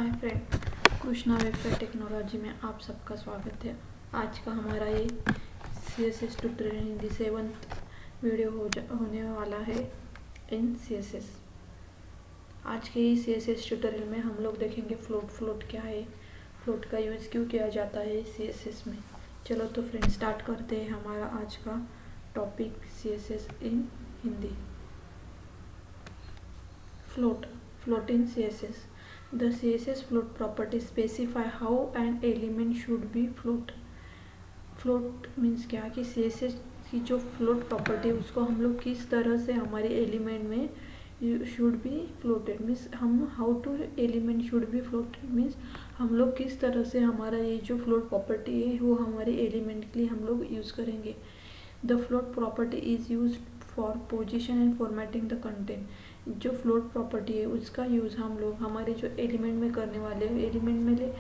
Hi friend, Krishna website technology में आप सबका स्वागत है। आज का हमारा ये CSS tutorial Hindi 7th video होने वाला है इन CSS। आज के ही CSS ट्यूटोरियल में हम लोग देखेंगे फ्लोट क्या है, फ्लोट का यूज़ क्यों किया जाता है CSS में। चलो तो फ्रेंड स्टार्ट करते हैं हमारा आज का topic CSS in Hindi. Float in CSS. The CSS float property specify how an element should be float. Float means क्या कि CSS की जो float property है उसको हम लोग किस तरह से हमारे element में should be floated means हम how to element should be floated means हम लोग किस तरह से हमारा ये जो float property है वो हमारे element के लिए हम लोग यूज़ करेंगे। The float property is used for position and formatting the content. जो फ्लोट प्रॉपर्टी है उसका यूज़ हम लोग हमारे जो एलिमेंट में करने वाले हैं, एलिमेंट में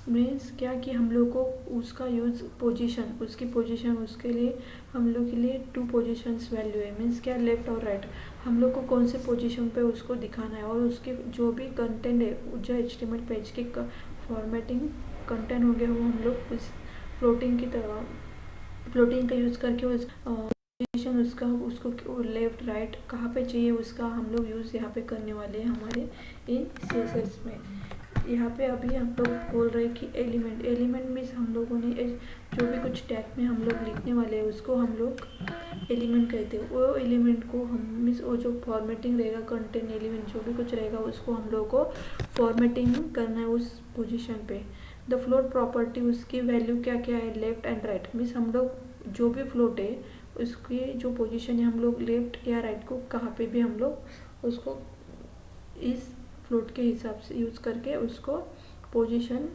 मीन्स क्या कि हम लोग को उसका यूज़ पोजीशन, उसकी पोजीशन, उसके लिए हम लोग के लिए 2 पोजीशंस वैल्यू है मीन्स क्या लेफ़्ट और राइट, हम लोग को कौन से पोजीशन पे उसको दिखाना है और उसके जो भी कंटेंट है जो HTML पेज के फॉर्मेटिंग कंटेंट हो गया वो हम लोग उस फ्लोटिंग का यूज़ करके उस पोजीशन उसको लेफ्ट राइट कहाँ पे चाहिए उसका हम लोग यूज़ यहाँ पे करने वाले हैं हमारे इन CSS में। यहाँ पे अभी हम लोग बोल रहे हैं कि एलिमेंट मीन्स हम लोगों ने जो भी कुछ टैग में हम लोग लिखने वाले हैं उसको हम लोग एलिमेंट कहते हैं। वो एलिमेंट को हम मीन्स वो जो फॉर्मेटिंग रहेगा कंटेंट एलिमेंट जो भी कुछ रहेगा उसको हम लोग को फॉर्मेटिंग करना है उस पोजीशन पे। द फ्लोट प्रॉपर्टी उसकी वैल्यू क्या क्या है, लेफ्ट एंड राइट मीन्स हम लोग जो भी फ्लोट है उसकी जो पोजीशन है हम लोग लेफ्ट या राइट को कहाँ पे भी हम लोग उसको इस फ्लोट के हिसाब से यूज़ करके उसको पोजीशन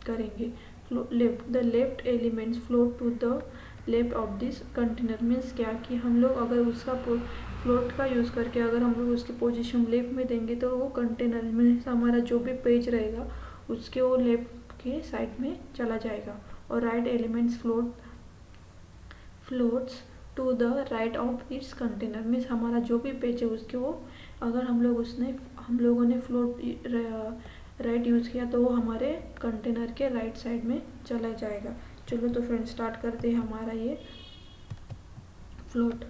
करेंगे। The left elements float to the left of this container means क्या कि हम लोग अगर उसका फ्लोट का यूज़ करके अगर हम लोग उसकी पोजीशन लेफ्ट में देंगे तो वो कंटेनर में हमारा जो भी पेज रहेगा उसके वो लेफ्ट के साइड में चला जाएगा। और right elements floats to the right of its container means हमारा जो भी पेज है उसके वो अगर हम लोगों ने फ्लोट राइट यूज़ किया तो वो हमारे कंटेनर के राइट साइड में चला जाएगा। चलो तो फ्रेंड स्टार्ट करते हैं हमारा ये फ्लोट।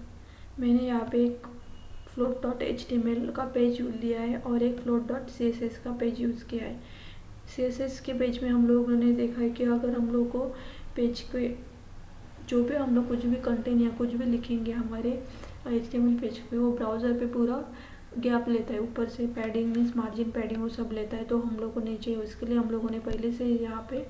मैंने यहाँ पे एक float.html का पेज लिया है और एक float.css का पेज यूज़ किया है। CSS के पेज में हम लोगों ने देखा है कि अगर हम लोग को पेज के जो भी हम लोग कुछ भी कंटेंट या कुछ भी लिखेंगे हमारे HTML पेज पे वो ब्राउज़र पे पूरा गैप लेता है, ऊपर से पैडिंग मीन्स मार्जिन पैडिंग वो सब लेता है, तो हम लोग को नहीं चाहिए। उसके लिए हम लोगों ने पहले से यहाँ पे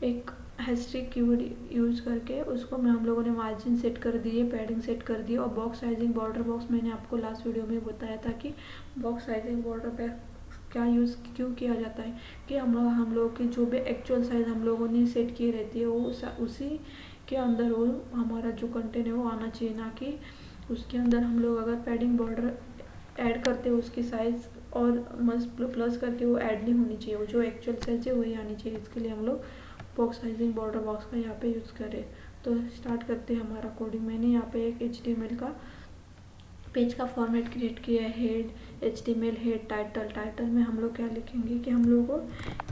एक हैशटैग कीवर्ड यूज़ करके उसको हम लोगों ने मार्जिन सेट कर दिए, पैडिंग सेट कर दी और बॉक्स साइजिंग बॉर्डर बॉक्स मैंने आपको लास्ट वीडियो में बताया था कि बॉक्स साइजिंग बॉर्डर पे क्या यूज़ क्यों किया जाता है कि हम लोग की जो भी एक्चुअल साइज़ हम लोगों ने सेट की रहती है वो उसी के अंदर वो हमारा जो कंटेंट है वो आना चाहिए, ना कि उसके अंदर हम लोग अगर पैडिंग बॉर्डर ऐड करते हैं उसकी साइज़ और मस्ट प्लस करके वो ऐड नहीं होनी चाहिए, वो जो एक्चुअल साइज है वही आनी चाहिए। इसके लिए हम लोग बॉक्स साइजिंग बॉर्डर बॉक्स का यहाँ पे यूज़ करें। तो स्टार्ट करते हैं हमारा कोडिंग। मैंने यहाँ पे एक HTML का पेज का फॉर्मेट क्रिएट किया है, हेड HTML हेड टाइटल में हम लोग क्या लिखेंगे कि हम लोग को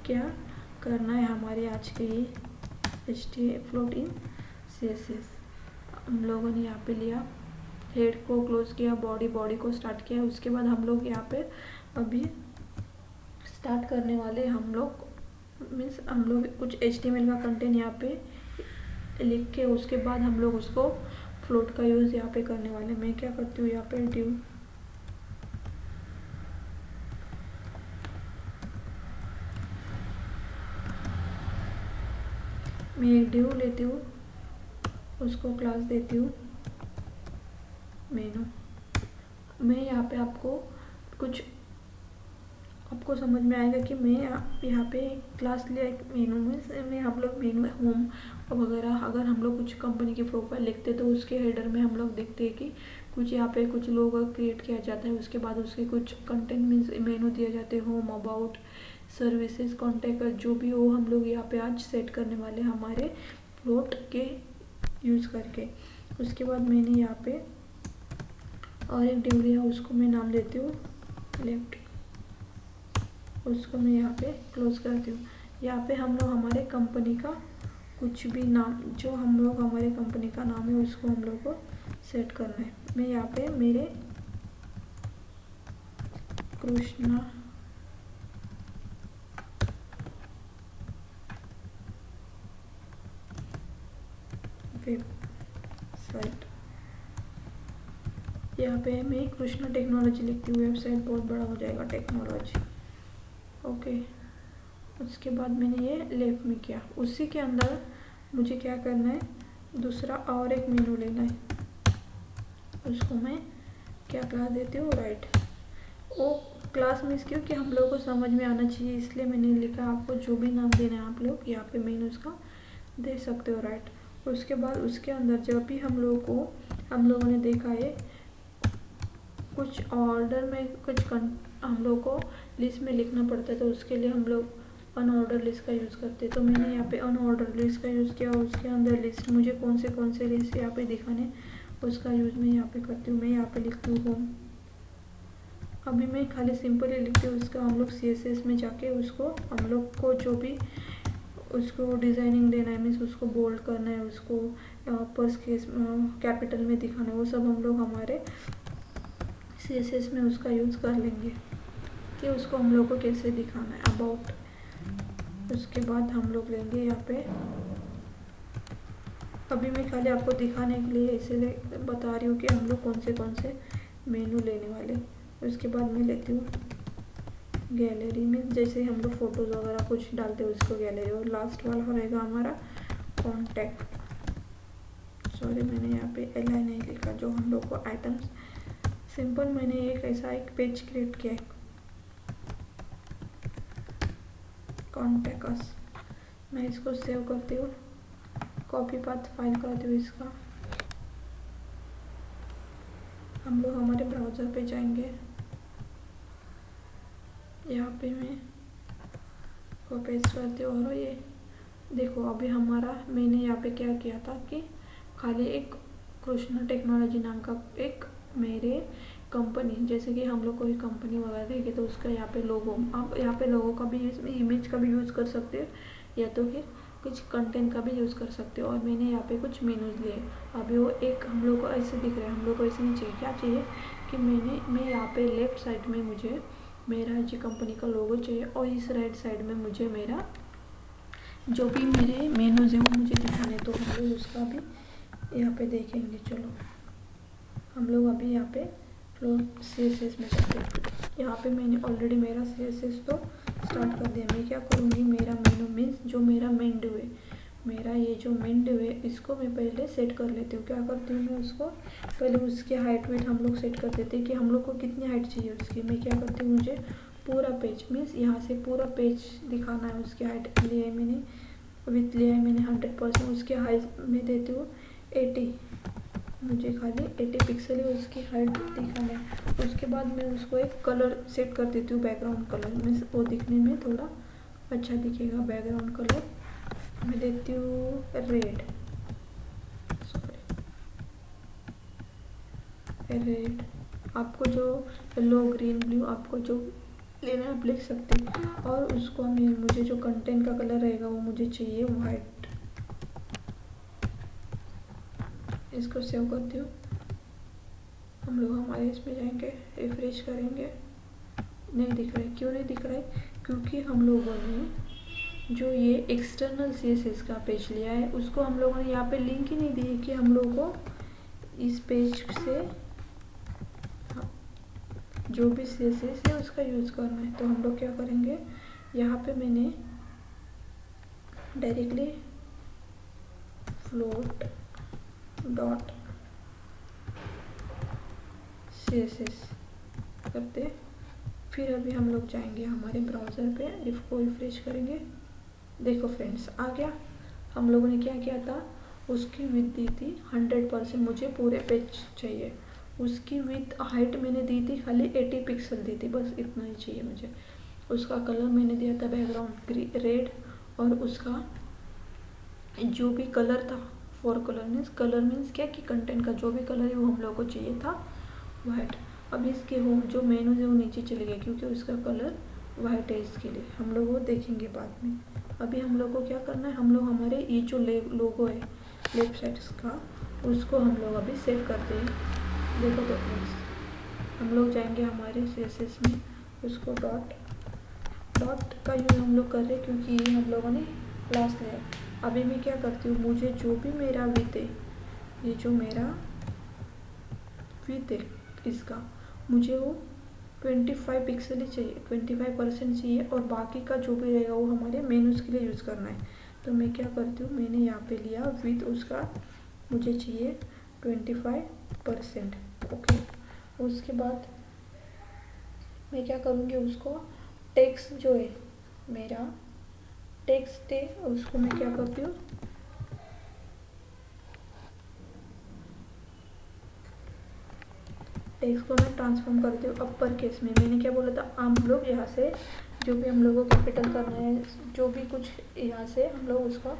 क्या करना है हमारे आज के ये फ्लोट इन CSS। हम लोगों ने यहाँ पे लिया, हेड को क्लोज किया, बॉडी को स्टार्ट किया। उसके बाद हम लोग यहाँ पे अभी स्टार्ट करने वाले हम लोग मीन्स हम लोग कुछ HTML का कंटेंट यहाँ पे लिख के उसके बाद हम लोग उसको फ्लोट का यूज़ यहाँ पे करने वाले। मैं क्या करती हूँ यहाँ पे मैं एक div लेती हूँ, उसको क्लास देती हूँ मेनू। मैं यहाँ पे आपको समझ में आएगा कि मैं यहाँ पे क्लास लिया एक मेनू में हम लोग मेनू होम वगैरह अगर हम लोग कुछ कंपनी की प्रोफाइल लिखते तो उसके हेडर में हम लोग देखते हैं कि कुछ यहाँ पे कुछ लोगो क्रिएट किया जाता है, उसके बाद उसके कुछ कंटेंट मीन्स मेनू दिए जाते हैं, होम, अबाउट, सर्विसेज, कॉन्टैक्ट, जो भी हो हम लोग यहाँ पे आज सेट करने वाले हमारे फ्लोट के यूज़ करके। उसके बाद मैंने यहाँ पे और एक डिव लिया, उसको मैं नाम देती हूँ लेफ्ट। उसको मैं यहाँ पे क्लोज करती हूँ। यहाँ पे हम लोग हमारे कंपनी का कुछ भी नाम, जो हम लोग हमारे कंपनी का नाम है उसको हम लोग को सेट करना है। मैं यहाँ पे मेरे कृष्णा वेबसाइट, यहाँ पे मैं कृष्णा टेक्नोलॉजी लिखती हूँ। वेबसाइट बहुत बड़ा हो जाएगा, टेक्नोलॉजी। ओके, उसके बाद मैंने ये लेफ्ट में किया। उसी के अंदर मुझे क्या करना है, दूसरा और एक मेनू लेना है। उसको मैं क्या क्लास देती हूँ, राइट। वो क्लास में इसकी कि हम लोगों को समझ में आना चाहिए, इसलिए मैंने लिखा। आपको जो भी नाम देना है आप लोग यहाँ पे मेनू उसका दे सकते हो, राइट। उसके बाद उसके अंदर जब भी हम लोगों ने देखा है कुछ ऑर्डर में हम लोग को लिस्ट में लिखना पड़ता है, तो उसके लिए हम लोग अनऑर्डर लिस्ट का यूज़ करते हैं। तो मैंने यहाँ पे अनऑर्डर लिस्ट का यूज़ किया। उसके अंदर लिस्ट मुझे कौन से लिस्ट यहाँ पे दिखाने, उसका यूज़ मैं यहाँ पे करती हूँ। मैं यहाँ पे लिखती हूँ होम। अभी मैं खाली सिंपल ही लिखती हूँ। उसका हम लोग CSS में जाके उसको हम लोग को जो भी उसको डिज़ाइनिंग देना है, मीन्स उसको बोल्ड करना है, उसको अपर केस कैपिटल में दिखाना है, वो सब हम लोग हमारे CSS में उसका यूज़ कर लेंगे कि उसको हम लोग को कैसे दिखाना है, अबाउट। उसके बाद हम लोग लेंगे यहाँ पे, अभी मैं खाली आपको दिखाने के लिए ऐसे बता रही हूँ कि हम लोग कौन से मेनू लेने वाले। उसके बाद मैं लेती हूँ गैलरी में, जैसे हम लोग फ़ोटोज़ वगैरह कुछ डालते हैं उसको गैलरी। और लास्ट वाला रहेगा हमारा कॉन्टैक्ट। सॉरी, मैंने यहाँ पे LI नहीं लिखा, जो हम लोग को आइटम्स सिंपल मैंने एक पेज क्रिएट किया है, कॉन्टैक्ट अस। मैं इसको सेव करती हूँ, कॉपी पाथ फाइल करती हूँ इसका। हम लोग हमारे ब्राउज़र पे जाएंगे। यहाँ पे मैं को पेस्ट करती हूँ। और ये देखो, अभी मैंने यहाँ पे क्या किया था कि खाली एक कृष्णा टेक्नोलॉजी नाम का एक मेरे कंपनी, जैसे कि हम लोग कोई कंपनी वगैरह देखे तो उसका यहाँ पे लोगो, आप यहाँ पे लोगो का भी इमेज का भी यूज़ कर सकते हो, या तो फिर कुछ कंटेंट का भी यूज़ कर सकते हो। और मैंने यहाँ पे कुछ मेनूज लिए। अभी वो एक हम लोग को ऐसे दिख रहा है, हम लोग को ऐसे नहीं चाहिए। क्या चाहिए कि मैं यहाँ पे लेफ्ट साइड में मुझे मेरा जी कंपनी का लोगो चाहिए, और इस राइट साइड में मुझे मेरा जो भी मेरे मेनूज है वो मुझे दिखाने। तो हम लोग उसका भी यहाँ पे देखेंगे। चलो हम लोग अभी यहाँ पे CSS में करते हैं। यहाँ पे मैंने ऑलरेडी मेरा CSS तो स्टार्ट कर दिया। मैं क्या करूँगी, मेरा मेनू मीन्स जो मेरा मेन डिव है, मेरा ये जो मेन डिव है इसको मैं पहले सेट कर लेती हूँ। क्या करती हूँ मैं, उसको पहले उसकी हाइट वेट हम लोग सेट कर देते हैं कि हम लोग को कितनी हाइट चाहिए उसकी। मैं क्या करती हूँ, मुझे पूरा पेज मीन्स यहाँ से पूरा पेज दिखाना है। उसकी हाइट लिए मैंने, विथ लिया है मैंने 100%। उसकी हाइट में देती हूँ 80, मुझे खाली 80 पिक्सल ही उसकी हाइट दिखाना है। उसके बाद मैं उसको एक कलर सेट कर देती हूँ, बैकग्राउंड कलर में, वो दिखने में थोड़ा अच्छा दिखेगा। बैकग्राउंड कलर मैं देती हूँ रेड, रेड। आपको जो येलो, ग्रीन, ब्लू आपको जो लेना आप लिख सकते हैं। और उसको मुझे जो कंटेंट का कलर रहेगा वो मुझे चाहिए वाइट। इसको सेव करती हूँ। हम लोग हमारे इसमें जाएंगे, रिफ्रेश करेंगे, नहीं दिख रहा है। क्यों नहीं दिख रहा है, क्योंकि हम लोगों ने जो ये एक्सटर्नल CSS का पेज लिया है उसको हम लोगों ने यहाँ पे लिंक ही नहीं दी कि हम लोग को इस पेज से जो भी CSS है उसका यूज़ करना है। तो हम लोग क्या करेंगे, यहाँ पे मैंने डायरेक्टली float डॉट CSS करते। फिर अभी हम लोग जाएंगे हमारे ब्राउज़र पे, इसको रिफ्रेश करेंगे। देखो फ्रेंड्स, आ गया। हम लोगों ने क्या किया था, उसकी विड्थ दी थी 100%, मुझे पूरे पेज चाहिए। उसकी विड्थ हाइट मैंने दी थी खाली 80 पिक्सल दी थी, बस इतना ही चाहिए मुझे। उसका कलर मैंने दिया था बैकग्राउंड रेड, और उसका जो भी कलर था, कलर मीन्स क्या कि कंटेंट का जो भी कलर है वो हम लोग को चाहिए था वाइट। अब इसके वो जो मेनू है वो नीचे चले गए क्योंकि उसका कलर वाइट है, इसके लिए हम लोग वो देखेंगे बाद में। अभी हम लोग को क्या करना है, हम लोग हमारे ये जो लोगो है लेफ्ट साइड का, उसको हम लोग अभी सेव करते हैं। देखो तो फ्रेंड्स, हम लोग जाएंगे हमारे CSS में, उसको डॉट का यूज़ हम लोग कर रहे हैं क्योंकि ये हम लोगों ने क्लास लिया है। अभी मैं क्या करती हूँ, मुझे जो भी मेरा विथ है, ये जो मेरा विथ है इसका, मुझे वो 25 पिक्सल ही चाहिए, 25% चाहिए, और बाकी का जो भी रहेगा वो हमारे मेनूज के लिए यूज़ करना है। तो मैं क्या करती हूँ, मैंने यहाँ पे लिया विथ, उसका मुझे चाहिए 25%। ओके, उसके बाद मैं क्या करूँगी, उसको टेक्स्ट जो है मेरा टेक्स्ट है उसको मैं क्या करती हूँ, टेक्स्ट को मैं ट्रांसफॉर्म करती हूँ अपर केस में। मैंने क्या बोला था, हम लोग यहाँ से जो भी हम लोग को कैपिटल करना है, जो भी कुछ यहाँ से हम लोग उसका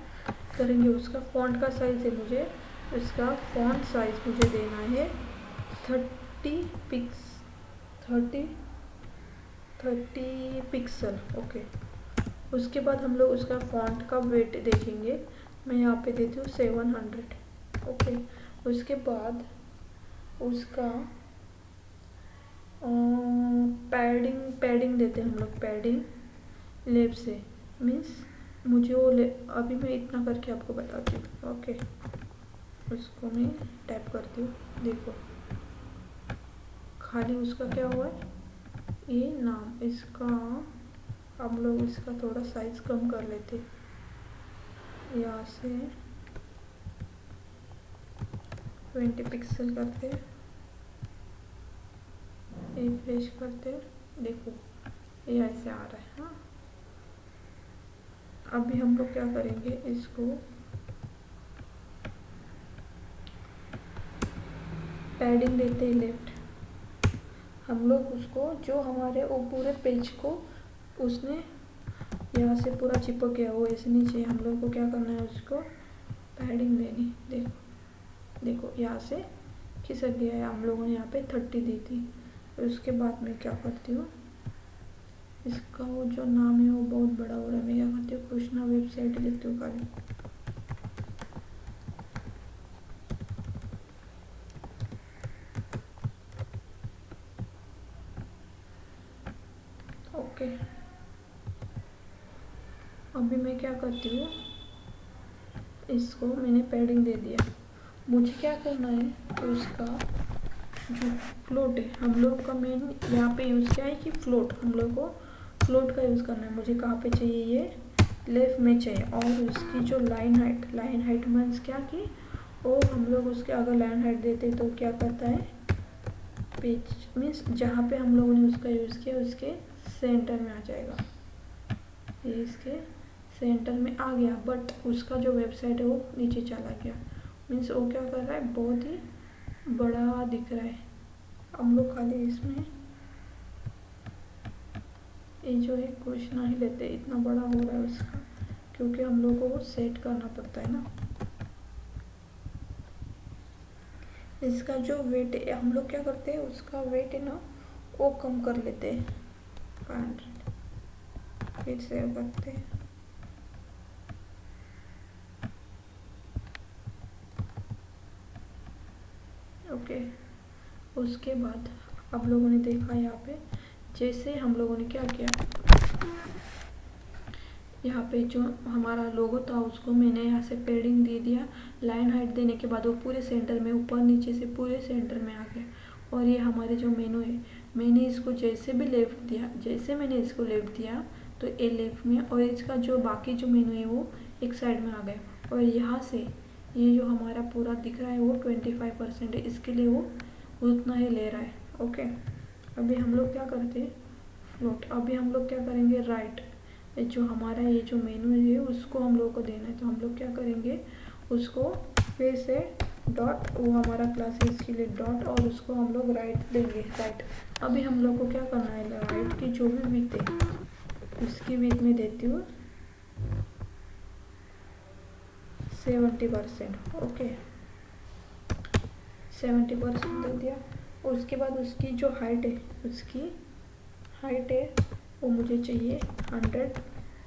करेंगे, उसका फॉन्ट का साइज़ है, मुझे उसका फॉन्ट साइज़ मुझे देना है 30 पिक्सल। ओके, उसके बाद हम लोग उसका फॉन्ट का वेट देखेंगे, मैं यहाँ पे देती हूँ 700। ओके, उसके बाद उसका पैडिंग देते हैं हम लोग, पैडिंग लेफ्ट से, मीन्स मुझे वो अभी मैं इतना करके आपको बताती हूँ। ओके, उसको मैं टैप करती हूँ, देखो खाली उसका क्या हुआ है, ये नाम इसका, हम लोग इसका थोड़ा साइज कम कर लेते, यहाँ से 20 पिक्सल करते, रिफ्रेश करते, देखो ये ऐसे आ रहा है। हाँ, अभी हम लोग क्या करेंगे, इसको पैडिंग देते हैं लेफ्ट, हम लोग उसको जो हमारे वो पूरे पेज को उसने यहाँ से पूरा चिपक गया वो ऐसे नहीं चाहिए, हम लोग को क्या करना है, उसको पैडिंग देनी। देखो यहाँ से खिसक गया है, हम लोगों ने यहाँ पे 30 दी थी। उसके बाद मैं क्या करती हूँ, इसका वो जो नाम है वो बहुत बड़ा हो रहा है, मैं क्या करती हूँ, कृष्णा वेबसाइट लिखती हूँ खाली। ओके, अभी मैं क्या करती हूँ, इसको मैंने पैडिंग दे दिया, मुझे क्या करना है, उसका जो फ्लोट है, हम लोग का मेन यहाँ पे यूज़ क्या है कि फ्लोट, हम लोग को फ्लोट का यूज़ करना है। मुझे कहाँ पे चाहिए, ये लेफ्ट में चाहिए, और उसकी जो लाइन हाइट मीन्स क्या कि वो हम लोग उसके अगर लाइन हाइट देते तो क्या करता है, पेज मीन्स जहाँ पे हम लोगों ने उसका यूज़ किया उसके सेंटर में आ जाएगा, ये इसके सेंटर में आ गया, बट उसका जो वेबसाइट है वो नीचे चला गया, मीन्स वो क्या कर रहा है, बहुत ही बड़ा दिख रहा है। हम लोग खाली इसमें ये जो है कुछ ना ही लेते, इतना बड़ा हो रहा है उसका, क्योंकि हम लोग को वो सेट करना पड़ता है ना। इसका जो वेट है हम लोग क्या करते हैं, उसका वेट है ना वो कम कर लेते हैं 500, फिर सेव करते हैं। ओके, उसके बाद आप लोगों ने देखा यहाँ पे, जैसे हम लोगों ने क्या किया, यहाँ पे जो हमारा लोगो था उसको मैंने यहाँ से पैडिंग दे दिया, लाइन हाइट देने के बाद वो पूरे सेंटर में, ऊपर नीचे से पूरे सेंटर में आ गया। और ये हमारे जो मेनू है, मैंने इसको जैसे भी लेफ्ट दिया, जैसे मैंने इसको लेफ्ट दिया तो ये लेफ्ट में, और इसका जो बाकी जो मेनू है वो एक साइड में आ गया। और यहाँ से ये जो हमारा पूरा दिख रहा है वो 25% है, इसके लिए वो उतना ही ले रहा है। ओके, अभी हम लोग क्या करते हैं, फ्लोट, अभी हम लोग क्या करेंगे, राइट, जो हमारा ये जो मेनू है उसको हम लोग को देना है, तो हम लोग क्या करेंगे, उसको फिर से डॉट, वो हमारा क्लास है इसके लिए डॉट, और उसको हम लोग राइट देंगे, राइट। अभी हम लोग को क्या करना है, राइट की जो भी विड्थ है उसकी विड्थ में देती हूँ 70%। ओके, 70% दे दिया। उसके बाद उसकी जो हाइट है, उसकी हाइट है वो मुझे चाहिए 100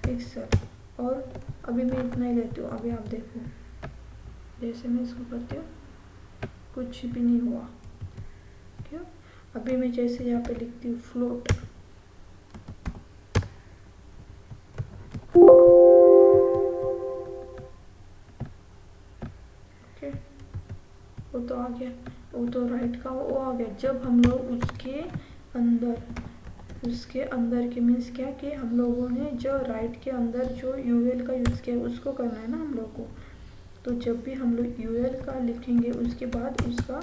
पिक्सल, और अभी मैं इतना ही लेती हूँ। अभी आप देखो, जैसे मैं इसको करती हूँ कुछ भी नहीं हुआ, क्यों? अभी मैं जैसे यहाँ पे लिखती हूँ फ्लोट, ओके, वो तो आ गया, वो तो राइट का वो आ गया। जब हम लोग उसके अंदर के मीन्स क्या कि हम लोगों ने जो राइट के अंदर जो यूएल का यूज़ किया उसको करना है ना हम लोग को। तो जब भी हम लोग यूएल का लिखेंगे उसके बाद उसका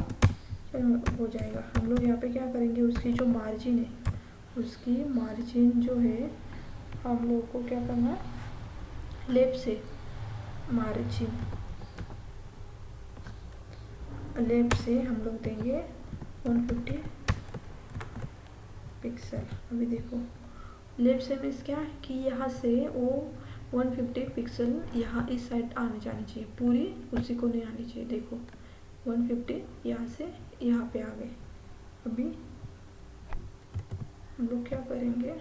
हो जाएगा। हम लोग यहाँ पे क्या करेंगे, उसकी जो मार्जिन है, उसकी मार्जिन जो है हम लोग को क्या करना है, लेफ्ट से मार्जिन, लेफ्ट से हम लोग देंगे 150 पिक्सल। अभी देखो लेफ्ट से मीन्स क्या कि यहाँ से वो 150 पिक्सल यहाँ इस साइड आने जानी चाहिए, पूरी उसी को नहीं आनी चाहिए। देखो 150 यहाँ से यहाँ पे आ गए। अभी हम लोग क्या करेंगे,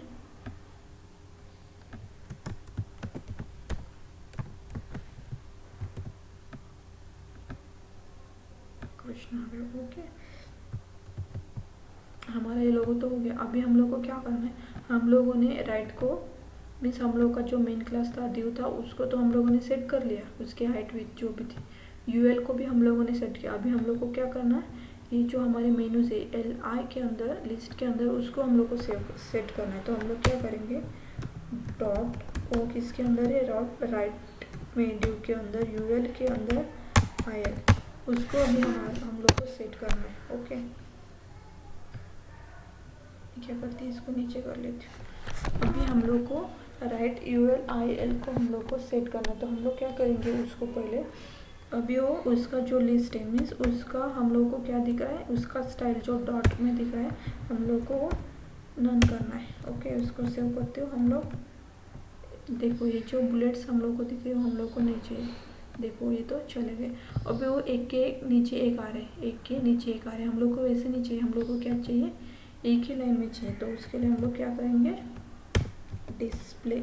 कृष्ण आ गया, ओके, हमारा ये लोगो तो हो गया। अभी हम लोग को क्या करना है, हम लोगों ने राइट को मीन्स हम लोग का जो मेन क्लास था ड्यू था उसको तो हम लोगों ने सेट कर लिया, उसकी हाइट विथ जो भी थी। यूएल को भी हम लोगों ने सेट किया। अभी हम लोग को क्या करना है, ये जो हमारे मेनू है LI के अंदर, लिस्ट के अंदर, उसको हम लोग को सेट करना है। तो हम लोग क्या करेंगे, डॉट ओ किसके अंदर है, राइट में ड्यू के अंदर, यूएल के अंदर IL, उसको अभी हम लोग को सेट करना है। ओके, क्या करती है, इसको नीचे कर लेती हूँ। अभी हम लोग को राइट UL IL को हम लोग को सेट करना है। तो हम लोग क्या करेंगे, उसको पहले अभी वो उसका जो लिस्ट है मीन्स उसका हम लोग को क्या दिख रहा है, उसका स्टाइल जो डॉट में दिख रहा है हम लोग को नन करना है। ओके, उसको सेव करते हो हम लोग। देखो ये जो बुलेट्स हम लोग को दिख रहे हो हम लोग को नहीं चाहिए। देखो ये तो चले गए। अभी वो एक के नीचे एक आ रहे हैं, एक के नीचे एक आ रहे हैं, हम लोग को वैसे नहीं चाहिए। हम लोग को क्या चाहिए, एक ही लाइन में चाहिए। तो उसके लिए हम लोग क्या करेंगे, डिस्प्ले,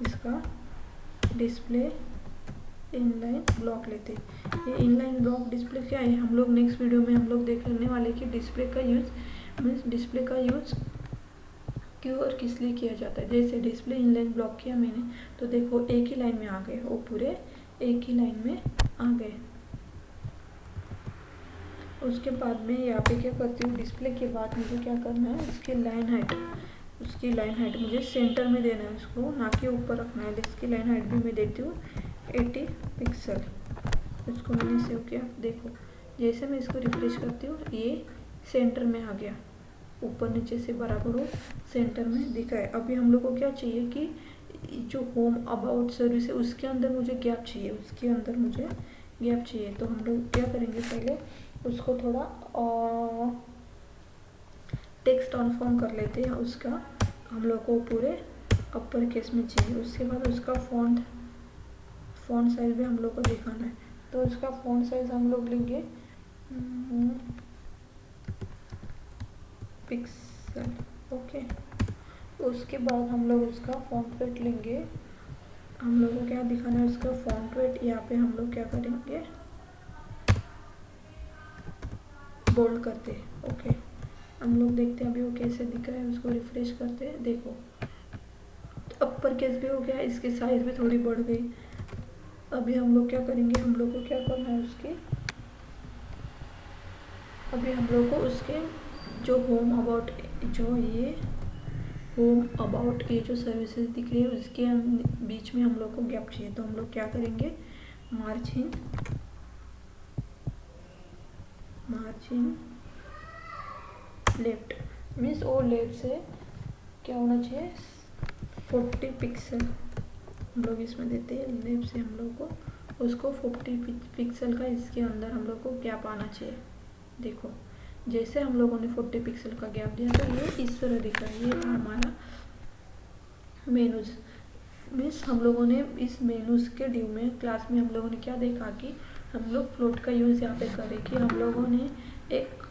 इसका डिस्प्ले इनलाइन ब्लॉक लेते हैं। ये इनलाइन ब्लॉक डिस्प्ले क्या है, हम लोग नेक्स्ट वीडियो में हम लोग देखने वाले कि डिस्प्ले का यूज़ मीन्स डिस्प्ले का यूज़ क्यों और किस लिए किया जाता है। जैसे डिस्प्ले इनलाइन ब्लॉक किया मैंने, तो देखो एक ही लाइन में आ गए, वो पूरे एक ही लाइन में आ गए। उसके बाद में यहाँ पे क्या करती हूँ, डिस्प्ले के बाद मुझे क्या करना है, उसकी लाइन हाइट मुझे सेंटर में देना है, उसको ना कि ऊपर रखना है। इसकी लाइन हाइट भी मैं देती हूँ 80 पिक्सल। इसको मैंने सेव किया। देखो जैसे मैं इसको रिफ्रेश करती हूँ ये सेंटर में आ गया, ऊपर नीचे से बराबर हो सेंटर में दिखा है। अभी हम लोग को क्या चाहिए कि जो होम अबाउट सर्विस है उसके अंदर मुझे गैप चाहिए, तो हम लोग क्या करेंगे, पहले उसको थोड़ा टेक्स्ट ट्रांसफॉर्म कर लेते हैं। उसका हम लोग को पूरे अपर केस में चाहिए। उसके बाद उसका फ़ॉन्ट साइज भी हम लोग को दिखाना है। तो उसका फ़ॉन्ट साइज हम लोग लेंगे पिक्सल। ओके, उसके बाद हम लोग उसका फ़ॉन्ट वेट लेंगे। हम लोग को क्या दिखाना है, उसका फ़ॉन्ट वेट यहाँ पे हम लोग क्या करेंगे, बोल्ड करते हैं। ओके, हम लोग देखते हैं अभी वो कैसे दिख रहा है, उसको रिफ्रेश करते हैं। देखो अपर केस भी हो गया, इसकी साइज भी थोड़ी बढ़ गई। अभी हम लोग क्या करेंगे, हम लोग को क्या करना है अभी हम लोग को उसके जो होम अबाउट ये जो सर्विसेज दिख रही है उसके बीच में हम लोग को गैप चाहिए। तो हम लोग क्या करेंगे, मार्जिन लेफ्ट मीन्स वो लेफ्ट से क्या होना चाहिए, 40 पिक्सल हम लोग इसमें देते हैं। लेफ्ट से हम लोग को उसको 40 पिक्सल का इसके अंदर हम लोग को गैप आना चाहिए। देखो जैसे हम लोगों ने 40 पिक्सल का गैप दिया तो ये इस तरह दिख रहा है। ये था हमारा मेनूज मीन्स हम लोगों ने इस मेनूज के ड्यू में क्लास में हम लोगों ने क्या देखा कि हम लोग फ्लोट का यूज़ यहाँ पे करें कि हम लोगों ने एक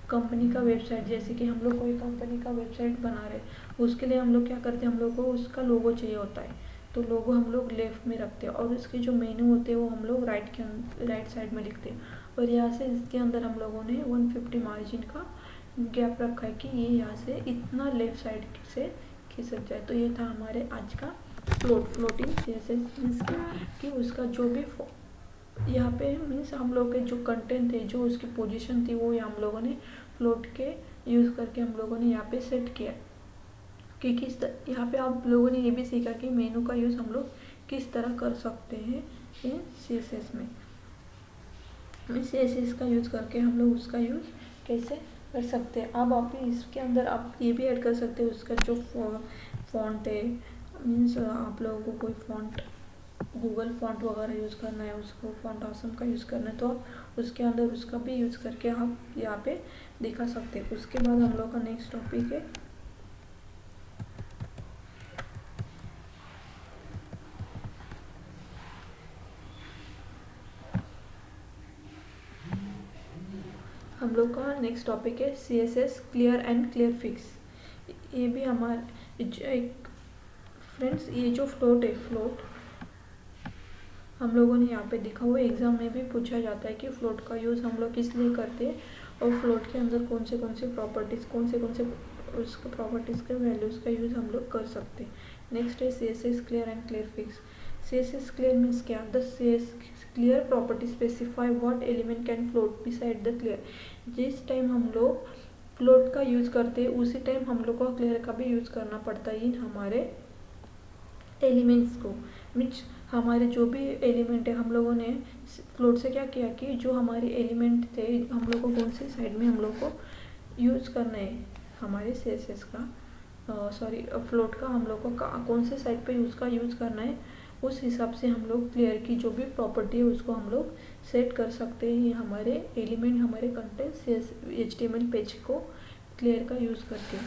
कंपनी का वेबसाइट, जैसे कि हम लोग कोई कंपनी का वेबसाइट बना रहे उसके लिए हम लोग क्या करते हैं, हम लोग को उसका लोगो चाहिए होता है, तो लोगो हम लोग लेफ्ट में रखते हैं और उसके जो मेनू होते हैं वो हम लोग राइट साइड में लिखते हैं। और यहाँ से इसके अंदर हम लोगों ने 150 मार्जिन का गैप रखा है कि ये यहाँ से इतना लेफ्ट साइड से खिसक जाए। तो ये था हमारे आज का फ्लोटिंग CSS मीन्स कि उसका जो भी यहाँ पे मीन्स हम लोग के जो कंटेंट थे, जो उसकी पोजीशन थी, वो हम लोगों ने फ्लोट के यूज़ करके हम लोगों ने यहाँ पे सेट किया कि यहाँ पे आप लोगों ने ये भी सीखा कि मेनू का यूज़ हम लोग किस तरह कर सकते हैं इन CSS में। CSS का यूज़ करके हम लोग उसका यूज़ कैसे कर सकते हैं। अब आप इसके अंदर आप ये भी ऐड कर सकते हैं उसका जो फॉन्ट है, मीन्स आप लोगों को कोई फॉन्ट गूगल फॉन्ट वगैरह यूज़ करना है, उसको फॉन्ट ऑसम का यूज़ करना है, तो उसके अंदर उसका भी यूज़ करके आप यहाँ पे दिखा सकते हैं। उसके बाद हम लोग का नेक्स्ट टॉपिक है CSS clear and clear fix. ये भी हमारे एक फ्रेंड्स, ये जो फ्लोट है, फ्लोट हम लोगों ने यहाँ पे देखा हुआ, एग्जाम में भी पूछा जाता है कि फ्लोट का यूज़ हम लोग किस लिए करते हैं और फ्लोट के अंदर कौन से प्रॉपर्टीज़, कौन से उसका प्रॉपर्टीज़ के वैल्यूज़ का यूज़ हम लोग कर सकते हैं। नेक्स्ट है CSS clear and clear fix. CSS clear means क्या, the clear property specify what element can float beside the clear. जिस टाइम हम लोग फ्लोट का यूज़ करते हैं उसी टाइम हम लोग को क्लियर का भी यूज़ करना पड़ता है इन हमारे एलिमेंट्स को। मीन्स हमारे जो भी एलिमेंट है, हम लोगों ने फ्लोट से क्या किया कि जो हमारे एलिमेंट थे हम लोग को कौन से साइड में हम लोग को यूज़ करना है, हमारे CSS का फ्लोट का हम लोग को कौन से साइड पे उसका यूज़ करना है, उस हिसाब से हम लोग क्लियर की जो भी प्रॉपर्टी है उसको हम लोग सेट कर सकते हैं। हमारे एलिमेंट, हमारे कंटेंट HTML पेज को क्लियर का यूज़ करके।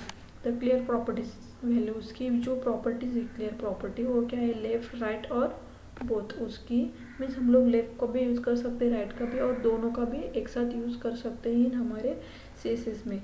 द क्लियर प्रॉपर्टीज वैल्यू, उसकी जो प्रॉपर्टीज है क्लियर प्रॉपर्टी, वो क्या है, लेफ्ट राइट और बोथ। उसकी मीन्स हम लोग लेफ्ट को भी यूज़ कर सकते हैं, राइट का भी, और दोनों का भी एक साथ यूज़ कर सकते हैं हमारे CSS में।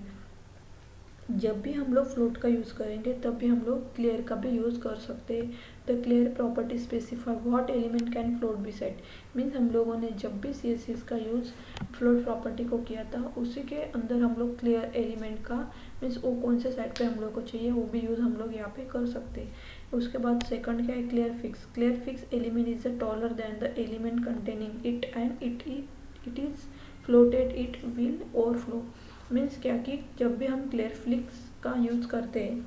जब भी हम लोग फ्लोट का यूज़ करेंगे तब भी हम लोग क्लियर का भी यूज़ कर सकते हैं। The clear property specify what element can float beside. Means हम लोगों ने जब भी CSS का यूज़ फ्लोट प्रॉपर्टी को किया था उसी के अंदर हम लोग क्लियर एलिमेंट का मीन्स वो कौन से साइड पे हम लोग को चाहिए वो भी यूज़ हम लोग यहाँ पे कर सकते हैं। उसके बाद सेकंड क्या है, clear fix. Clear fix element is a taller than the element containing it and it is floated, it will overflow. Means क्या कि जब भी हम क्लियर फिक्स का यूज़ करते हैं,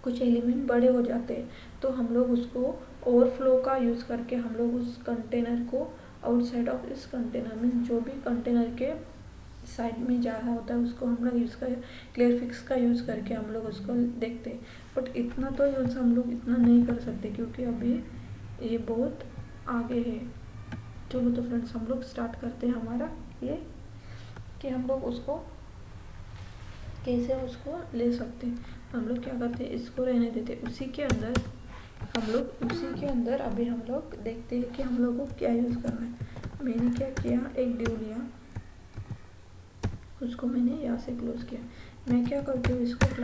कुछ एलिमेंट बड़े हो जाते हैं तो हम लोग उसको ओवरफ्लो का यूज़ करके हम लोग उस कंटेनर को आउटसाइड ऑफ इस कंटेनर, मीन्स जो भी कंटेनर के साइड में जा रहा होता है उसको हम लोग यूज़ कर क्लियर फिक्स का यूज़ करके हम लोग उसको देखते हैं। बट इतना तो यूज़ हम लोग इतना नहीं कर सकते क्योंकि अभी ये बहुत आगे है। चलो तो फ्रेंड्स हम लोग स्टार्ट करते हैं हमारा ये कि हम लोग उसको कैसे उसको ले सकते हैं। हम लोग क्या करते हैं, इसको रहने देते हैं, उसी के अंदर अभी हम लोग देखते हैं कि हम लोग को क्या यूज़ करना है। मैंने क्या किया, एक डिव लिया, उसको मैंने यहाँ से क्लोज किया। मैं क्या करती हूँ, इसको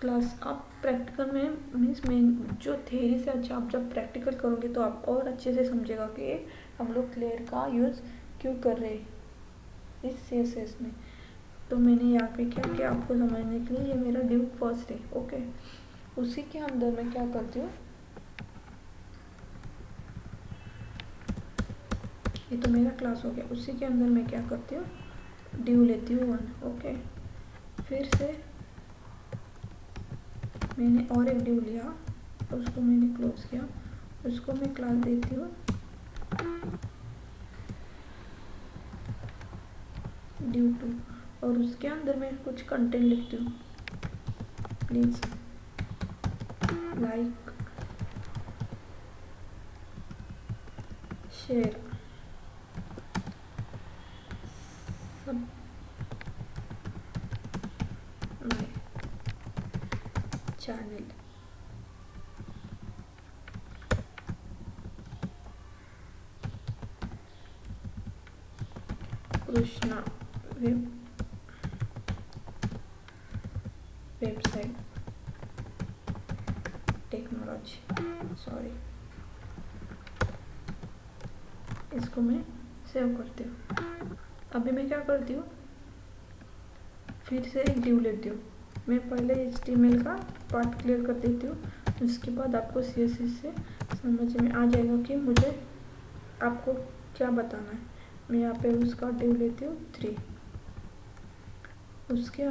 क्लास आप प्रैक्टिकल में मीन्स मैं जो थ्योरी से अच्छा आप जब प्रैक्टिकल करोगे तो आप और अच्छे से समझेगा कि हम लोग क्लियर का यूज़ क्यों कर रहे हैं इस CSS में। तो मैंने यहाँ पे क्या किया आपको समझने के लिए, ये मेरा डिव फर्स्ट है, ओके। उसी के अंदर मैं क्या करती हूँ, ये तो मेरा क्लास हो गया, उसी के अंदर मैं क्या करती हूँ, डिव लेती हूँ 1, ओके। फिर से मैंने और एक डिव लिया, उसको मैंने क्लोज किया, उसको मैं क्लास देती हूँ डिव 2 और उसके अंदर मैं कुछ कंटेंट लिखती हूँ, प्लीज लाइक शेयर सब my channel. Krishna website technology, sorry, इसको मैं सेव करती हूँ। अभी मैं क्या करती हूँ, फिर से एक div लेती हूँ। मैं पहले HTML का पार्ट क्लियर कर देती हूँ, उसके बाद आपको CSS से समझ में आ जाएगा कि मुझे आपको क्या बताना है। मैं यहाँ पे उसका div लेती हूँ 3। उसके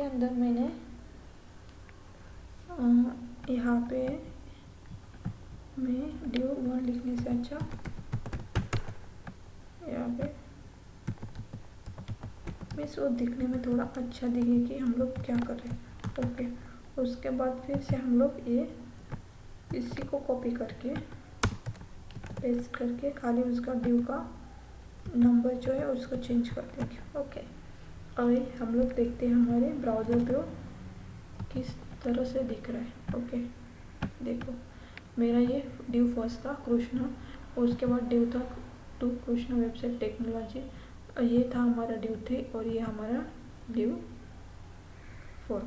अंदर मैंने यहाँ पे मैं div 1 लिखने से अच्छा यहाँ पे मैं इसको दिखने में थोड़ा अच्छा दिखे कि हम लोग क्या कर रहे हैं। ओके, उसके बाद फिर से हम लोग ये इसी को कॉपी करके पेस्ट करके खाली उसका div का नंबर जो है उसको चेंज कर देंगे। ओके, अभी हम लोग देखते हैं हमारे ब्राउज़र पे किस तरह से दिख रहा है। ओके, देखो मेरा ये div फर्स्ट था कृष्णा, उसके बाद div था टू कृष्णा वेबसाइट टेक्नोलॉजी, ये था हमारा div 3 और ये हमारा div 4।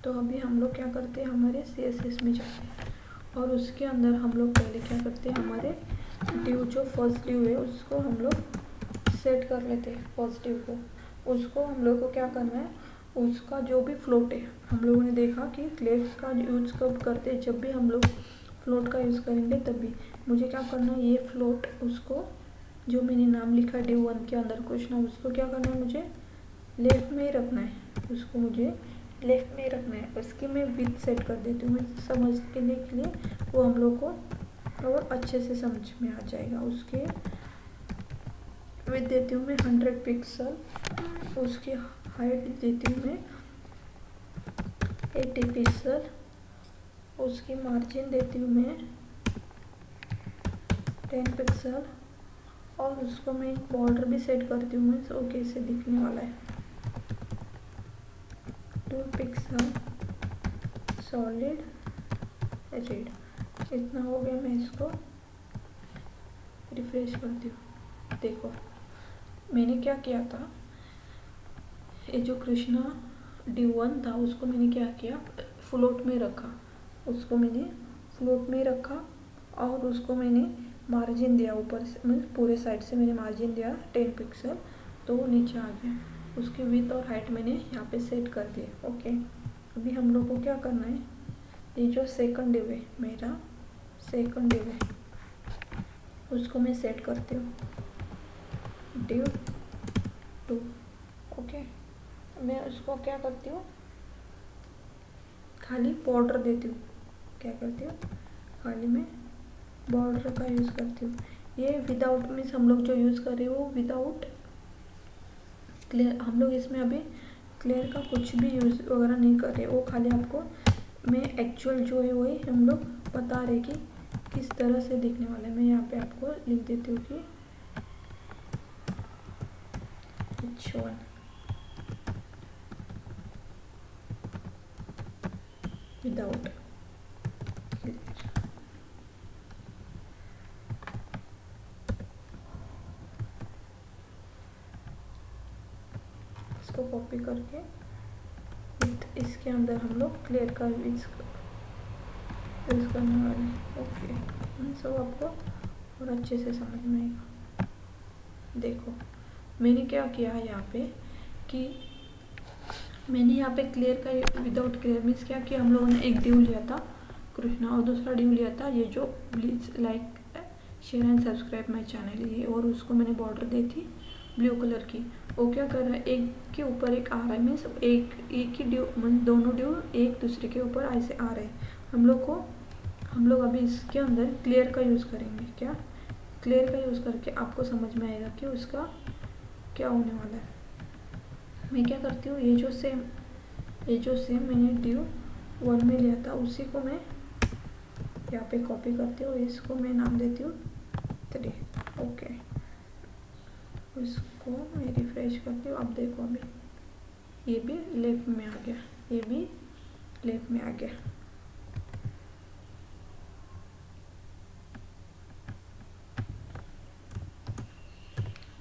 तो अभी हम लोग क्या करते हैं, हमारे CSS में जाते हैं और उसके अंदर हम लोग पहले क्या करते हैं, हमारे div जो फर्स्ट div है उसको हम लोग सेट कर लेते हैं। फर्स्ट div को उसको हम लोग को क्या करना है, उसका जो भी फ्लोट है, हम लोगों ने देखा कि क्लेर का यूज़ कब करते हैं, जब भी हम लोग फ्लोट का यूज़ करेंगे तभी। मुझे क्या करना है, ये फ्लोट उसको जो मैंने नाम लिखा div 1 के अंदर कृष्णा, उसको क्या करना है, मुझे लेफ्ट में ही रखना है, उसको मुझे लेफ्ट में ही रखना है। उसकी मैं विड्थ सेट कर देती हूँ, मैं समझ के लिए वो हम लोग को और अच्छे से समझ में आ जाएगा। उसके विड्थ देती हूँ मैं 100 पिक्सल, उसकी हाइट देती हूँ मैं 80 पिक्सल, उसकी मार्जिन देती हूँ मैं 10 पिक्सल और उसको मैं एक बॉर्डर भी सेट करती हूँ मैं, तो कैसे दिखने वाला है 2 पिक्सल सॉलिड रेड। इतना हो गया, मैं इसको रिफ्रेश करती हूँ। देखो मैंने क्या किया था, ये जो कृष्णा div 1 था उसको मैंने क्या किया, फ्लोट में रखा, उसको मैंने फ्लोट में रखा और उसको मैंने मार्जिन दिया ऊपर से, मतलब पूरे साइड से मैंने मार्जिन दिया 10 पिक्सल, तो वो नीचे आ गया। उसकी विड्थ और हाइट मैंने यहाँ पे सेट कर दिया। ओके, अभी हम लोग को क्या करना है, ये जो सेकंड div है, मेरा सेकंड div है, उसको मैं सेट करती हूँ div 2। ओके, मैं उसको क्या करती हूँ, खाली बॉर्डर देती हूँ। क्या करती हूँ, खाली मैं बॉर्डर का यूज़ करती हूँ। ये विदाउट मीन्स हम लोग जो यूज़ कर रहे हो वो विदाउट क्लियर, हम लोग इसमें अभी क्लियर का कुछ भी यूज़ वगैरह नहीं कर रहे, वो खाली आपको मैं एक्चुअल जो है वही हम लोग बता रहे कि किस तरह से दिखने वाला है। मैं यहाँ पे आपको लिख देती हूँ कि H1 विदाउट क्लियर। इसको कॉपी करके इसके अंदर हम लोग क्लियर का यूज़ करने वाले हैं। ओके, सब आपको और अच्छे से समझ में आएगा। देखो मैंने क्या किया है यहाँ पे कि मैंने यहाँ पे क्लियर का विदाउट क्लियर मीन्स क्या किया, हम लोगों ने एक div लिया था कृष्णा और दूसरा div लिया था ये जो please like share and subscribe my channel, ये, और उसको मैंने बॉर्डर दी थी ब्लू कलर की। वो क्या कर रहा है, एक के ऊपर एक आ रहा है, मीन्स एक ही div, दोनों div एक दूसरे के ऊपर ऐसे आ रहे हैं। हम लोग अभी इसके अंदर क्लियर का यूज़ करेंगे। क्या क्लियर का यूज़ करके आपको समझ में आएगा कि उसका क्या होने वाला है। मैं क्या करती हूँ, ये जो सेम मैंने div 1 में लिया था उसी को मैं यहाँ पे कॉपी करती हूँ, इसको मैं नाम देती हूँ 3। ओके, उसको मैं रिफ्रेश करती हूँ। अब देखो अभी ये भी लेफ्ट में आ गया, ये भी लेफ्ट में आ गया।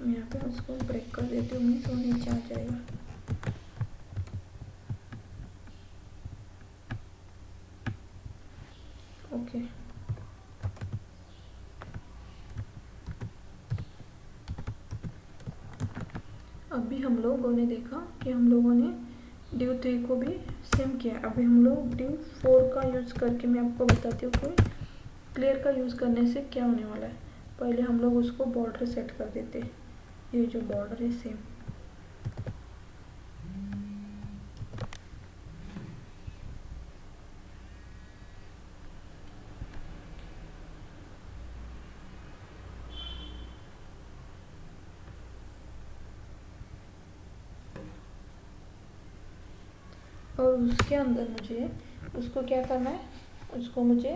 यहाँ पे उसको ब्रेक कर देती हूँ मैं, तो नीचे आ जाएगा। ओके, अभी हम लोगों ने देखा कि हम लोगों ने ड्यू 3 को भी सेम किया। अभी हम लोग ड्यू 4 का यूज़ करके मैं आपको बताती हूँ कि क्लियर का यूज़ करने से क्या होने वाला है। पहले हम लोग उसको बॉर्डर सेट कर देते, ये जो बॉर्डर है सेम। और उसके अंदर मुझे उसको क्या करना है, उसको मुझे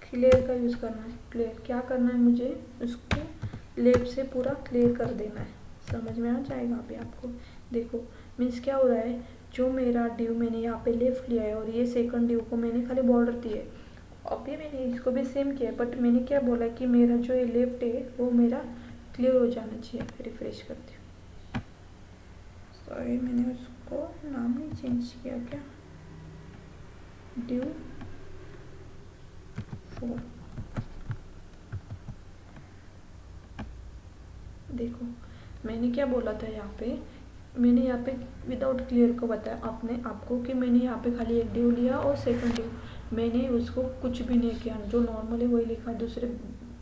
क्लियर का यूज़ करना है। क्लियर क्या करना है, मुझे उसको लेफ्ट से पूरा क्लियर कर देना है। समझ में आ जाएगा अभी आपको। देखो मीन्स क्या हो रहा है, जो मेरा ड्यू मैंने यहाँ पे लेफ्ट लिया है और ये सेकंड ड्यू को मैंने खाली बॉर्डर दी है। अभी मैंने इसको भी सेम किया है, बट मैंने क्या बोला कि मेरा जो ये लेफ्ट है वो मेरा क्लियर हो जाना चाहिए। रिफ्रेश करती हूँ। सॉरी मैंने उसको नाम नहीं चेंज किया क्या, ड्यू 4। देखो मैंने क्या बोला था यहाँ पे, मैंने यहाँ पे विदाउट क्लियर को बताया आपको कि मैंने यहाँ पे खाली एक ड्यू लिया और सेकंड ड्यू मैंने उसको कुछ भी नहीं किया, जो नॉर्मल है वही लिखा। दूसरे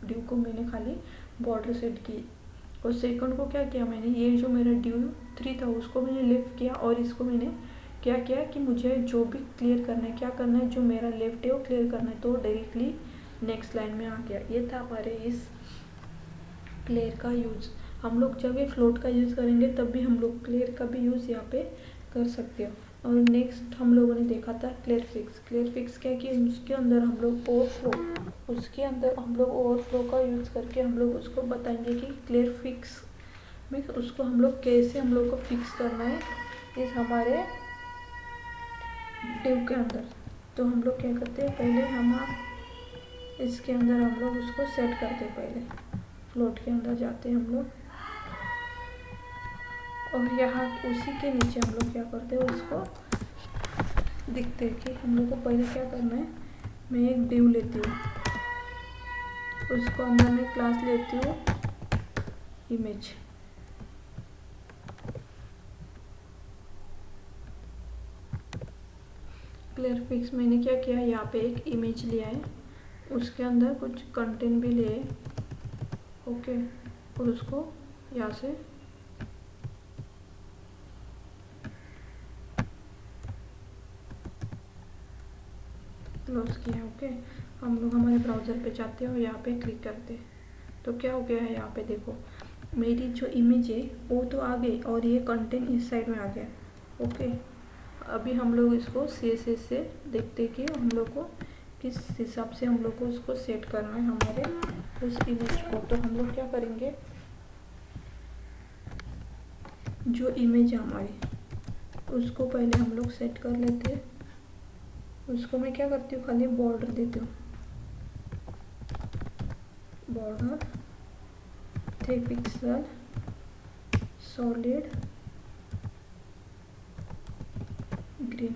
ड्यू को मैंने खाली बॉर्डर सेट की और सेकंड को क्या किया मैंने, ये जो मेरा ड्यू 3 था उसको मैंने लेफ्ट किया और इसको मैंने क्या किया कि मुझे जो भी क्लियर करना है, क्या करना है, जो मेरा लेफ्ट है वो क्लियर करना है। तो डायरेक्टली नेक्स्ट लाइन में आ गया। ये था हमारे इस क्लियर का यूज़। हम लोग जब ये फ्लोट का यूज़ करेंगे तब भी हम लोग क्लियर का भी यूज़ यहाँ पे कर सकते हो। और नेक्स्ट हम लोगों ने देखा था क्लियर फिक्स। क्लियर फिक्स क्या कि उसके अंदर हम लोग ओवरफ्लो का यूज़ करके हम लोग उसको बताएंगे कि क्लियर फिक्स में उसको हम लोग कैसे हम लोग को फिक्स करना है इस हमारे ड्यू के अंदर। तो हम लोग क्या करते हैं, पहले हम इसके अंदर हम लोग उसको सेट करते हैं। पहले फ्लोट के अंदर जाते हैं हम लोग और यहाँ उसी के नीचे हम लोग क्या करते हैं, उसको दिखते हैं कि हम लोग को पहले क्या करना है। मैं एक ड्यू लेती हूँ, उसको अंदर में क्लास लेती हूँ इमेज। क्लियर फिक्स मैंने क्या किया, यहाँ पे एक इमेज लिया है, उसके अंदर कुछ कंटेंट भी लिए। ओके, और उसको यहाँ से क्लोज किया। ओके, हम लोग हमारे ब्राउज़र पे जाते हैं और यहाँ पे क्लिक करते हैं। तो क्या हो गया है, यहाँ पे देखो मेरी जो इमेज है वो तो आ गई और ये कंटेंट इस साइड में आ गया। ओके, अभी हम लोग इसको CSS से देखते हैं कि हम लोग को किस हिसाब से हम लोग को उसको सेट करना है हमारे उस इमेज को। तो हम लोग क्या करेंगे, जो इमेज है हमारी उसको पहले हम लोग सेट कर लेते हैं। उसको मैं क्या करती हूँ, खाली बॉर्डर देती हूँ, border 3 pixel solid green.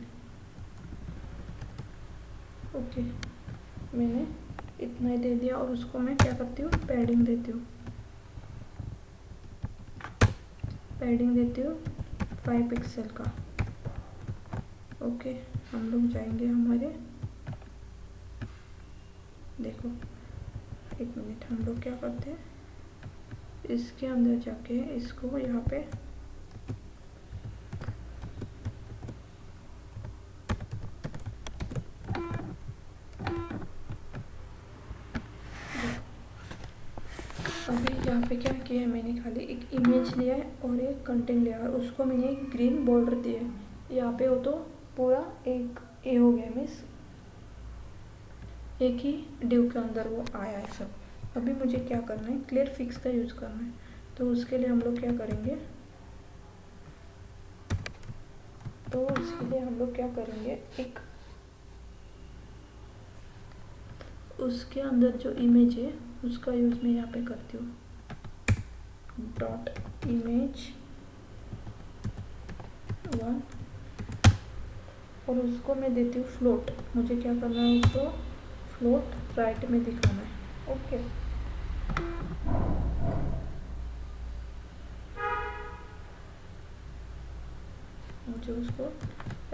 Okay, मैंने इतना ही दे दिया और उसको मैं क्या करती हूँ, पैडिंग देती हूँ। पैडिंग देती हूँ 5 पिक्सल का। ओके, हम लोग जाएंगे हमारे, देखो एक मिनट, हम लोग क्या करते हैं, इसके अंदर जाके इसको यहाँ पे अभी यहाँ पे क्या किया है, मैंने खाली एक इमेज लिया है और एक कंटेंट लिया है और उसको मैंने एक ग्रीन बॉर्डर दिया है। यहाँ पे वो तो पूरा एक ए हो गया, मीन्स एक ही ड्यू के अंदर वो आया है सब। अभी मुझे क्या करना है, क्लियर फिक्स का यूज़ करना है। तो उसके लिए हम लोग क्या करेंगे, तो उसके लिए हम लोग क्या करेंगे, एक उसके अंदर जो इमेज है उसका यूज़ मैं यहाँ पे करती हूँ। डॉट इमेज 1 और उसको मैं देती हूँ फ्लोट। मुझे क्या करना है, उसको फ्लोट राइट में दिखाना है। ओके, मुझे उसको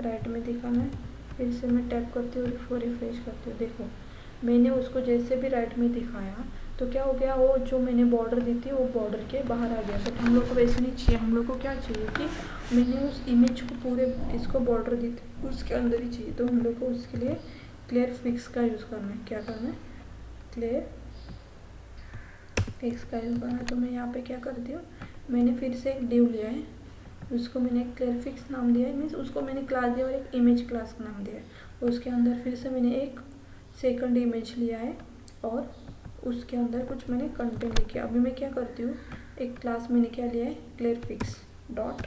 राइट में दिखाना है। फिर से मैं टैप करती हूँ और रिफ्रेश करती हूँ। देखो मैंने उसको जैसे भी राइट में दिखाया तो क्या हो गया, वो जो मैंने बॉर्डर दी थी वो बॉर्डर के बाहर आ गया। बट हम लोग को वैसे नहीं चाहिए, हम लोग को क्या चाहिए कि मैंने उस इमेज को पूरे इसको बॉर्डर दी थी उसके अंदर ही चाहिए। तो हम लोग को उसके लिए क्लियर फिक्स का यूज़ करना है। क्या करना है, क्लियर फिक्स का यूज़ करना है। तो मैं यहाँ पे क्या करती हूँ, मैंने फिर से एक डिव लिया है, उसको मैंने क्लियर फिक्स नाम दिया है, मीन्स उसको मैंने क्लास दिया और एक इमेज क्लास का नाम दिया है। उसके अंदर फिर से मैंने एक सेकंड इमेज लिया है और उसके अंदर कुछ मैंने कंटेंट लिखा। अभी मैं क्या करती हूँ, एक क्लास मैंने क्या लिया है, क्लियर फिक्स डॉट,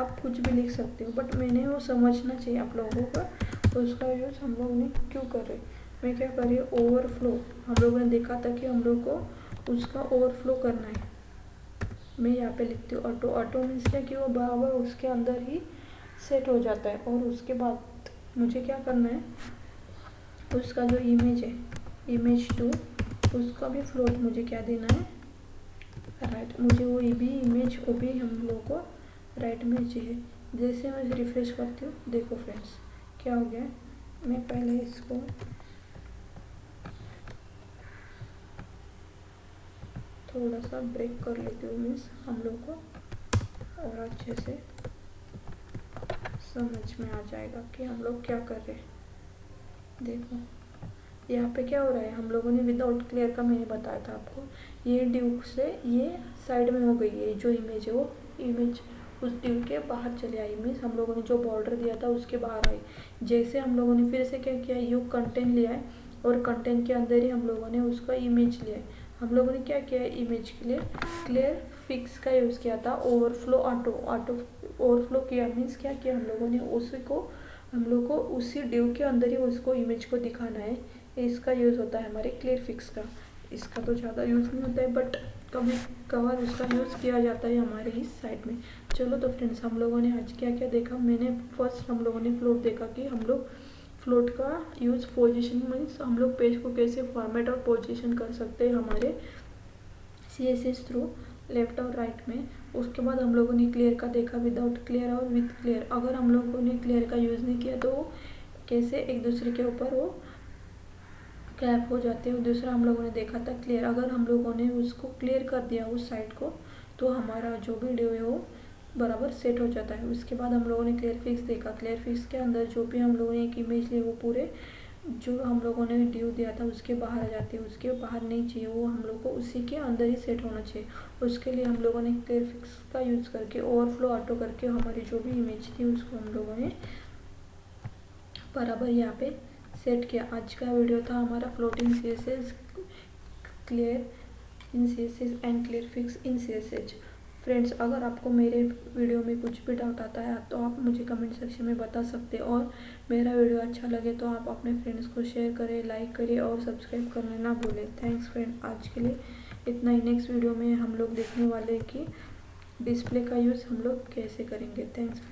आप कुछ भी लिख सकते हो बट मैंने वो समझना चाहिए आप लोगों का, तो उसका यूज़ हम लोग ने क्यों कर रहे। मैं क्या कर रही हूँ, ओवरफ्लो। हम लोगों ने देखा था कि हम लोग को उसका ओवरफ्लो करना है। मैं यहाँ पे लिखती हूँ ऑटो। ऑटो मीन्स क्या कि वो बराबर उसके अंदर ही सेट हो जाता है। और उसके बाद मुझे क्या करना है, उसका जो इमेज है इमेज 2 उसका भी फ्लोट मुझे क्या देना है, राइट। मुझे वो भी इमेज वो भी हम लोगों को राइट में चाहिए। जैसे मैं रिफ्रेश करती हूँ, देखो फ्रेंड्स क्या हो गया। मैं पहले इसको थोड़ा सा ब्रेक कर लेती हूँ, मीन्स हम लोग को और अच्छे से समझ में आ जाएगा कि हम लोग क्या कर रहे हैं। देखो यहाँ पे क्या हो रहा है, हम लोगों ने विदाउट क्लियर का मैंने बताया था आपको, ये ड्यू से ये साइड में हो गई है। जो इमेज है वो इमेज उस ड्यू के बाहर चले आई। मीन्स हम लोगों ने जो बॉर्डर दिया था उसके बाहर आई। जैसे हम लोगों ने फिर से क्या किया, यू कंटेंट लिया है और कंटेंट के अंदर ही हम लोगों ने उसका इमेज लिया है। हम लोगों ने क्या किया है, इमेज के लिए क्लियर फिक्स का यूज़ किया था। ओवरफ्लो ऑटो ओवरफ्लो किया मीन्स क्या किया, हम लोगों ने उसी को हम लोग को उसी ड्यू के अंदर ही उसको इमेज को दिखाना है। इसका यूज़ होता है हमारे क्लियर फिक्स का। इसका तो ज़्यादा यूज़ नहीं होता है बट कभी कभार उसका यूज़ किया जाता है हमारे इस साइड में। चलो तो फ्रेंड्स हम लोगों ने आज क्या क्या देखा। मैंने फर्स्ट हम लोगों ने फ्लोट देखा कि हम लोग फ्लोट का यूज़ पोजीशन मीन्स हम लोग पेज को कैसे फॉर्मेट और पोजीशन कर सकते हैं हमारे CSS थ्रू लेफ्ट और राइट में। उसके बाद हम लोगों ने क्लियर का देखा, विदाउट क्लियर और विथ क्लियर। अगर हम लोगों ने क्लियर का यूज़ नहीं किया तो कैसे एक दूसरे के ऊपर वो क्रैप हो जाते हैं। दूसरा हम लोगों ने देखा था क्लियर, अगर हम लोगों ने उसको क्लियर कर दिया उस साइड को तो हमारा जो भी ड्यू है वो बराबर सेट हो जाता है। उसके बाद हम लोगों ने क्लियर फिक्स देखा। क्लियर फिक्स के अंदर जो भी हम लोगों ने एक इमेज ली वो पूरे जो हम लोगों ने ड्यू दिया था उसके बाहर आ जाती है। उसके बाहर नहीं चाहिए, वो हम लोग को उसी के अंदर ही सेट होना चाहिए। उसके लिए हम लोगों ने क्लियर फिक्स का यूज़ करके ओवरफ्लो ऑटो करके हमारी जो भी इमेज थी उसको हम लोगों ने बराबर यहाँ पे सेट किया। आज का वीडियो था हमारा floating CSS clear in CSS and clear fix in CSS। Friends अगर आपको मेरे वीडियो में कुछ भी डाउट आता है तो आप मुझे कमेंट सेक्शन में बता सकते हैं। और मेरा वीडियो अच्छा लगे तो आप अपने फ्रेंड्स को शेयर करें, लाइक करें और सब्सक्राइब करना ना भूलें। थैंक्स फ्रेंड, आज के लिए इतना ही। नेक्स्ट वीडियो में हम लोग देखने वाले हैं कि डिस्प्ले का यूज़ हम लोग कैसे करेंगे। थैंक्स।